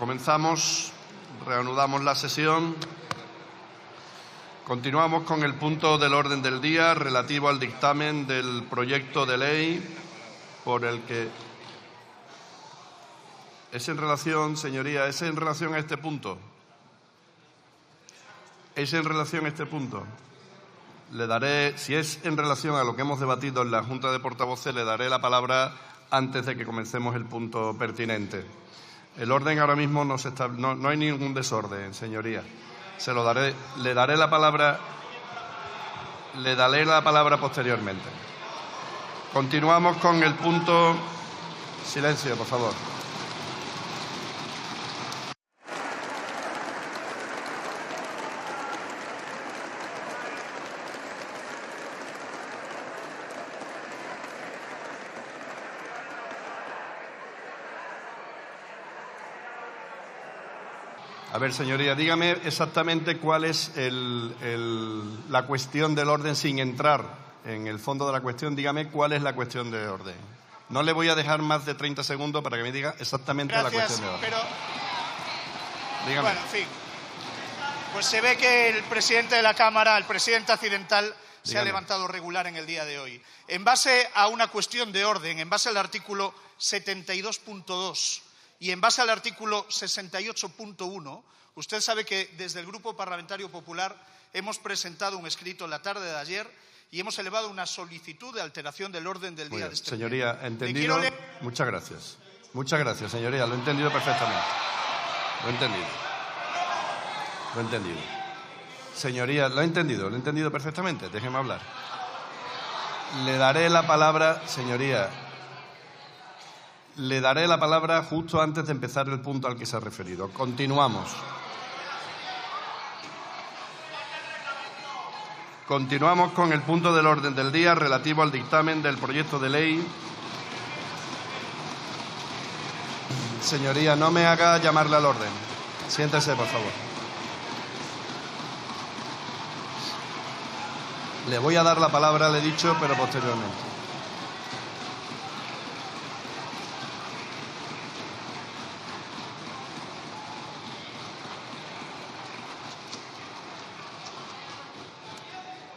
Comenzamos, reanudamos la sesión. Continuamos con el punto del orden del día relativo al dictamen del proyecto de ley por el que... ¿Es en relación, señoría, es en relación a este punto? ¿Es en relación a este punto? Le daré, si es en relación a lo que hemos debatido en la Junta de Portavoces, le daré la palabra antes de que comencemos el punto pertinente. El orden ahora mismo no hay ningún desorden, señoría. Se lo daré, le daré la palabra posteriormente. Continuamos con el punto. Silencio, por favor. A ver, señoría, dígame exactamente cuál es la cuestión del orden sin entrar en el fondo de la cuestión. Dígame cuál es la cuestión de orden. No le voy a dejar más de 30 segundos para que me diga exactamente la cuestión de orden. Pero... Dígame. Bueno, en fin. Pues se ve que el presidente de la Cámara, el presidente accidental, se ha levantado regular en el día de hoy. En base a una cuestión de orden, en base al artículo 72.2 y en base al artículo 68.1, usted sabe que desde el Grupo Parlamentario Popular hemos presentado un escrito la tarde de ayer y hemos elevado una solicitud de alteración del orden del día de este pleno. Señoría, entendido. Muchas gracias. Muchas gracias, señoría. Lo he entendido perfectamente. Lo he entendido. Lo he entendido. Señoría, lo he entendido perfectamente. Déjeme hablar. Le daré la palabra, señoría. Le daré la palabra justo antes de empezar el punto al que se ha referido. Continuamos. Continuamos con el punto del orden del día relativo al dictamen del proyecto de ley. Señoría, no me haga llamarle al orden. Siéntese, por favor. Le voy a dar la palabra, le he dicho, pero posteriormente.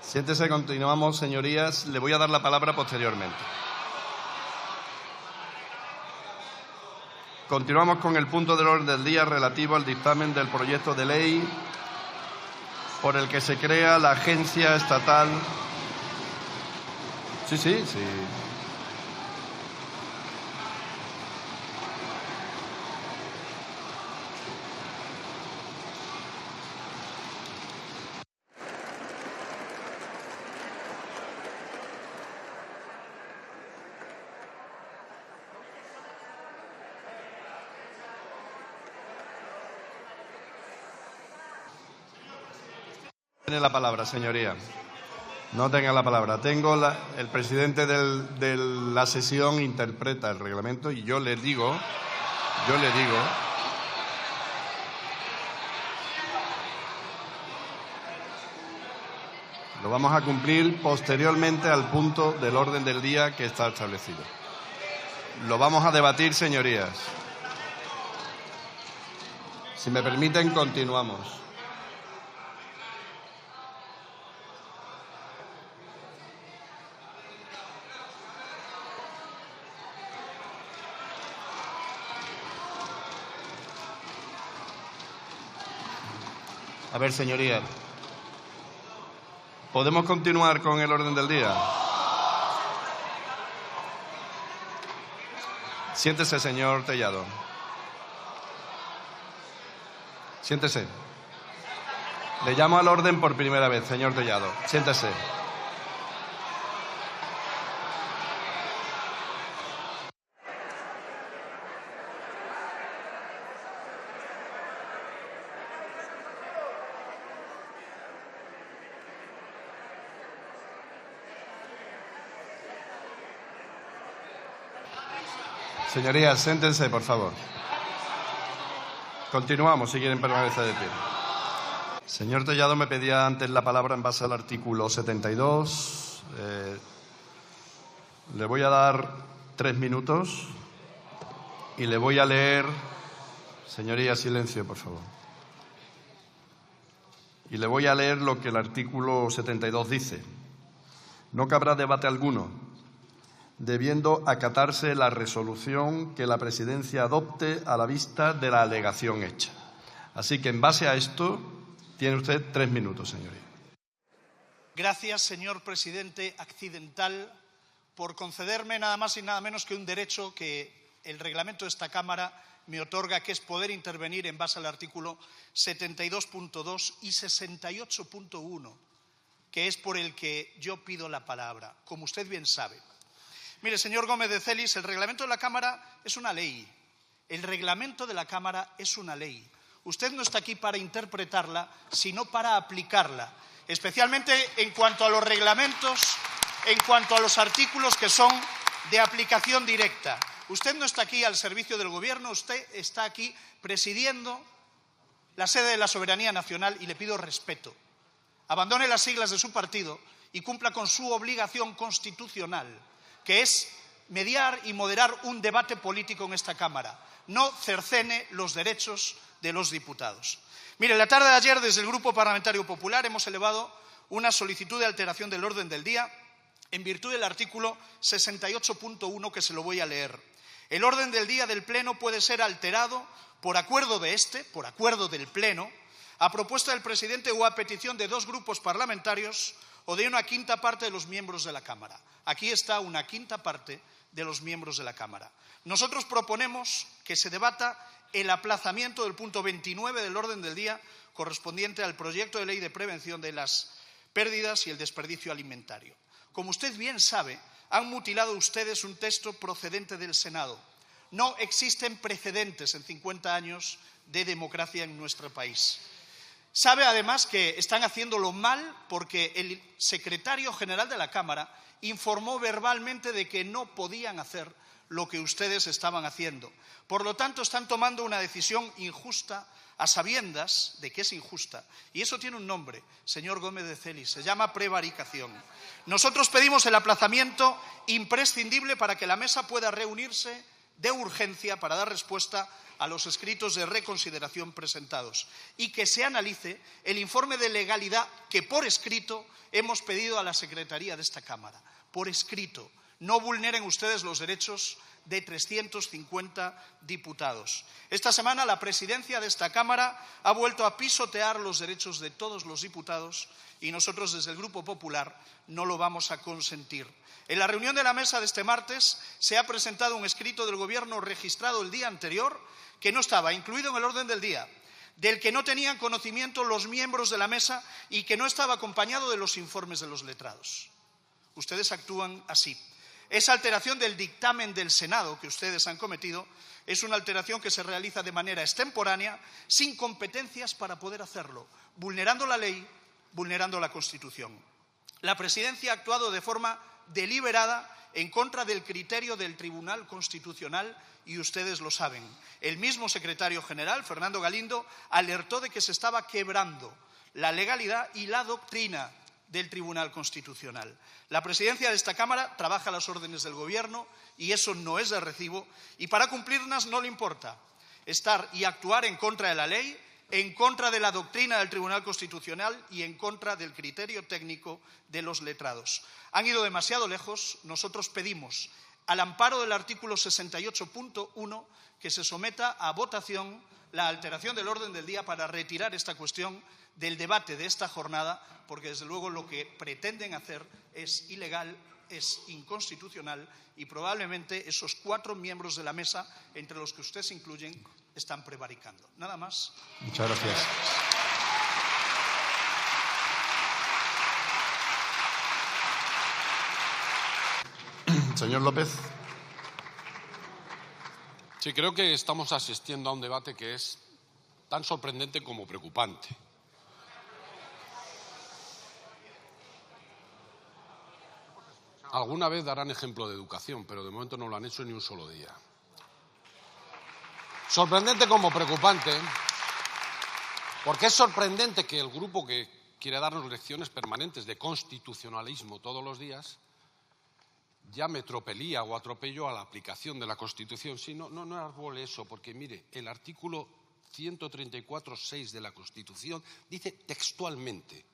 Siéntese, continuamos, señorías. Le voy a dar la palabra posteriormente. Continuamos con el punto del orden del día relativo al dictamen del proyecto de ley por el que se crea la Agencia Estatal. Sí. Tiene la palabra, señoría. No tenga la palabra. El presidente de la sesión interpreta el reglamento y yo le digo, lo vamos a cumplir posteriormente al punto del orden del día que está establecido. Lo vamos a debatir, señorías. Si me permiten, continuamos. A ver, señoría, ¿podemos continuar con el orden del día? Siéntese, señor Tellado. Siéntese. Le llamo al orden por primera vez, señor Tellado. Siéntese. Señorías, siéntense, por favor. Continuamos, si quieren permanecer de pie. Señor Tellado me pedía antes la palabra en base al artículo 72. Le voy a dar 3 minutos y le voy a leer Señoría, silencio, por favor. Y le voy a leer lo que el artículo 72 dice. No cabrá debate alguno, debiendo acatarse la resolución que la Presidencia adopte a la vista de la alegación hecha. Así que, en base a esto, tiene usted 3 minutos, señoría. Gracias, señor presidente accidental, por concederme nada más y nada menos que un derecho que el reglamento de esta Cámara me otorga, que es poder intervenir en base al artículo 72.2 y 68.1, que es por el que yo pido la palabra, como usted bien sabe. Mire, señor Gómez de Celis, el reglamento de la Cámara es una ley. El reglamento de la Cámara es una ley. Usted no está aquí para interpretarla, sino para aplicarla, especialmente en cuanto a los reglamentos, en cuanto a los artículos que son de aplicación directa. Usted no está aquí al servicio del Gobierno, usted está aquí presidiendo la sede de la soberanía nacional y le pido respeto. Abandone las siglas de su partido y cumpla con su obligación constitucional, que es mediar y moderar un debate político en esta Cámara. No cercene los derechos de los diputados. Mire, la tarde de ayer, desde el Grupo Parlamentario Popular, hemos elevado una solicitud de alteración del orden del día en virtud del artículo 68.1, que se lo voy a leer. El orden del día del Pleno puede ser alterado por acuerdo por acuerdo del Pleno, a propuesta del presidente o a petición de 2 grupos parlamentarios o de una quinta parte de los miembros de la Cámara. Aquí está una quinta parte de los miembros de la Cámara. Nosotros proponemos que se debata el aplazamiento del punto 29 del orden del día correspondiente al proyecto de ley de prevención de las pérdidas y el desperdicio alimentario. Como usted bien sabe, han mutilado ustedes un texto procedente del Senado. No existen precedentes en 50 años de democracia en nuestro país. Sabe además que están haciéndolo mal porque el secretario general de la Cámara informó verbalmente de que no podían hacer lo que ustedes estaban haciendo. Por lo tanto, están tomando una decisión injusta a sabiendas de que es injusta. Y eso tiene un nombre, señor Gómez de Celis, se llama prevaricación. Nosotros pedimos el aplazamiento imprescindible para que la mesa pueda reunirse de urgencia para dar respuesta a los escritos de reconsideración presentados y que se analice el informe de legalidad que por escrito hemos pedido a la Secretaría de esta Cámara. Por escrito. No vulneren ustedes los derechos de 350 diputados. Esta semana la presidencia de esta Cámara ha vuelto a pisotear los derechos de todos los diputados y nosotros desde el Grupo Popular no lo vamos a consentir. En la reunión de la mesa de este martes se ha presentado un escrito del Gobierno registrado el día anterior que no estaba incluido en el orden del día, del que no tenían conocimiento los miembros de la mesa y que no estaba acompañado de los informes de los letrados. Ustedes actúan así. Esa alteración del dictamen del Senado que ustedes han cometido es una alteración que se realiza de manera extemporánea, sin competencias para poder hacerlo, vulnerando la ley, vulnerando la Constitución. La Presidencia ha actuado de forma deliberada en contra del criterio del Tribunal Constitucional y ustedes lo saben. El mismo secretario general, Fernando Galindo, alertó de que se estaba quebrando la legalidad y la doctrina del Tribunal Constitucional. La presidencia de esta Cámara trabaja a las órdenes del Gobierno y eso no es de recibo y para cumplirlas no le importa estar y actuar en contra de la ley, en contra de la doctrina del Tribunal Constitucional y en contra del criterio técnico de los letrados. Han ido demasiado lejos. Nosotros pedimos, al amparo del artículo 68.1, que se someta a votación la alteración del orden del día para retirar esta cuestión del debate de esta jornada, porque desde luego lo que pretenden hacer es ilegal, es inconstitucional y probablemente esos 4 miembros de la mesa, entre los que ustedes se incluyen, están prevaricando. Nada más. Muchas gracias. Señor López. Sí, creo que estamos asistiendo a un debate que es tan sorprendente como preocupante. Alguna vez darán ejemplo de educación, pero de momento no lo han hecho ni un solo día. Sorprendente como preocupante, porque es sorprendente que el grupo que quiere darnos lecciones permanentes de constitucionalismo todos los días llame tropelía o atropello a la aplicación de la Constitución. Sí, no arbole eso, porque mire, el artículo 134.6 de la Constitución dice textualmente: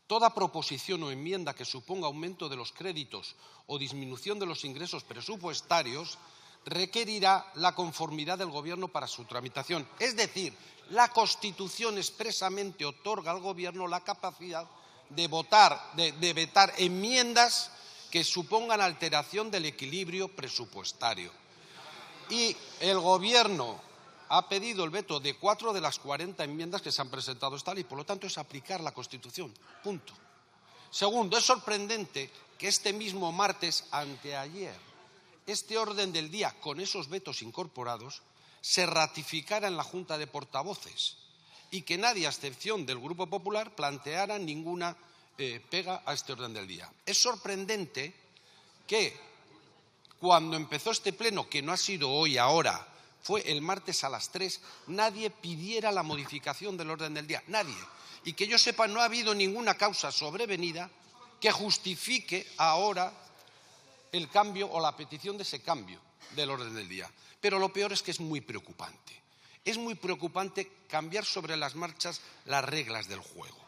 toda proposición o enmienda que suponga aumento de los créditos o disminución de los ingresos presupuestarios requerirá la conformidad del Gobierno para su tramitación. Es decir, la Constitución expresamente otorga al Gobierno la capacidad de vetar enmiendas que supongan alteración del equilibrio presupuestario. Y el Gobierno ha pedido el veto de 4 de las 40 enmiendas que se han presentado a esta ley. Por lo tanto, es aplicar la Constitución. Punto. Segundo, es sorprendente que este mismo martes, anteayer, este orden del día, con esos vetos incorporados, se ratificara en la Junta de Portavoces y que nadie, a excepción del Grupo Popular, planteara ninguna pega a este orden del día. Es sorprendente que cuando empezó este pleno, que no ha sido hoy, ahora, fue el martes a las 3, nadie pidiera la modificación del orden del día, nadie. Y que yo sepa, no ha habido ninguna causa sobrevenida que justifique ahora el cambio o la petición de ese cambio del orden del día. Pero lo peor es que es muy preocupante. Es muy preocupante cambiar sobre las marchas las reglas del juego.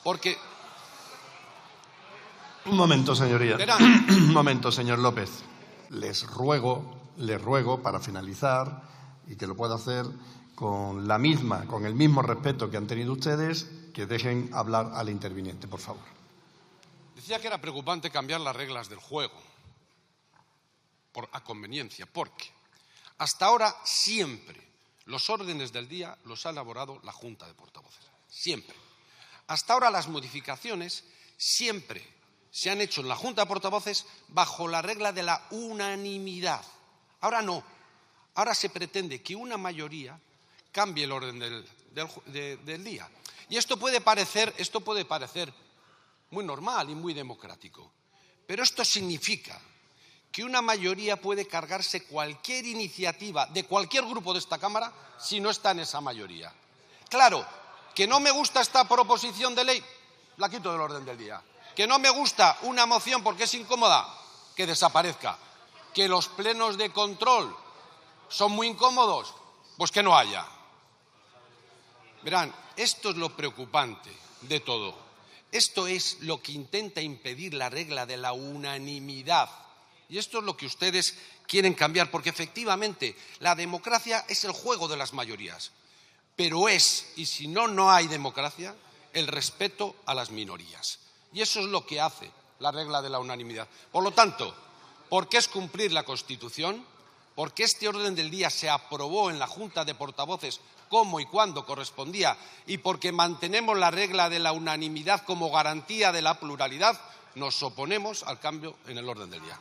Porque... Un momento, señoría. Un momento, señor López. Les ruego, para finalizar, y que lo pueda hacer con el mismo respeto que han tenido ustedes, que dejen hablar al interviniente, por favor. Decía que era preocupante cambiar las reglas del juego a conveniencia, porque hasta ahora siempre los órdenes del día los ha elaborado la Junta de Portavoces. Siempre. Hasta ahora las modificaciones siempre se han hecho en la Junta de Portavoces bajo la regla de la unanimidad. Ahora no. Ahora se pretende que una mayoría cambie el orden del día. Y esto puede parecer muy normal y muy democrático. Pero esto significa que una mayoría puede cargarse cualquier iniciativa de cualquier grupo de esta Cámara si no está en esa mayoría. Claro, que no me gusta esta proposición de ley, la quito del orden del día. Que no me gusta una moción porque es incómoda, que desaparezca. Que los plenos de control son muy incómodos, pues que no haya. Verán, esto es lo preocupante de todo. Esto es lo que intenta impedir la regla de la unanimidad. Y esto es lo que ustedes quieren cambiar, porque efectivamente la democracia es el juego de las mayorías. Pero y si no hay democracia, el respeto a las minorías. Y eso es lo que hace la regla de la unanimidad. Por lo tanto, porque es cumplir la Constitución, porque este orden del día se aprobó en la Junta de Portavoces como y cuando correspondía, y porque mantenemos la regla de la unanimidad como garantía de la pluralidad, nos oponemos al cambio en el orden del día.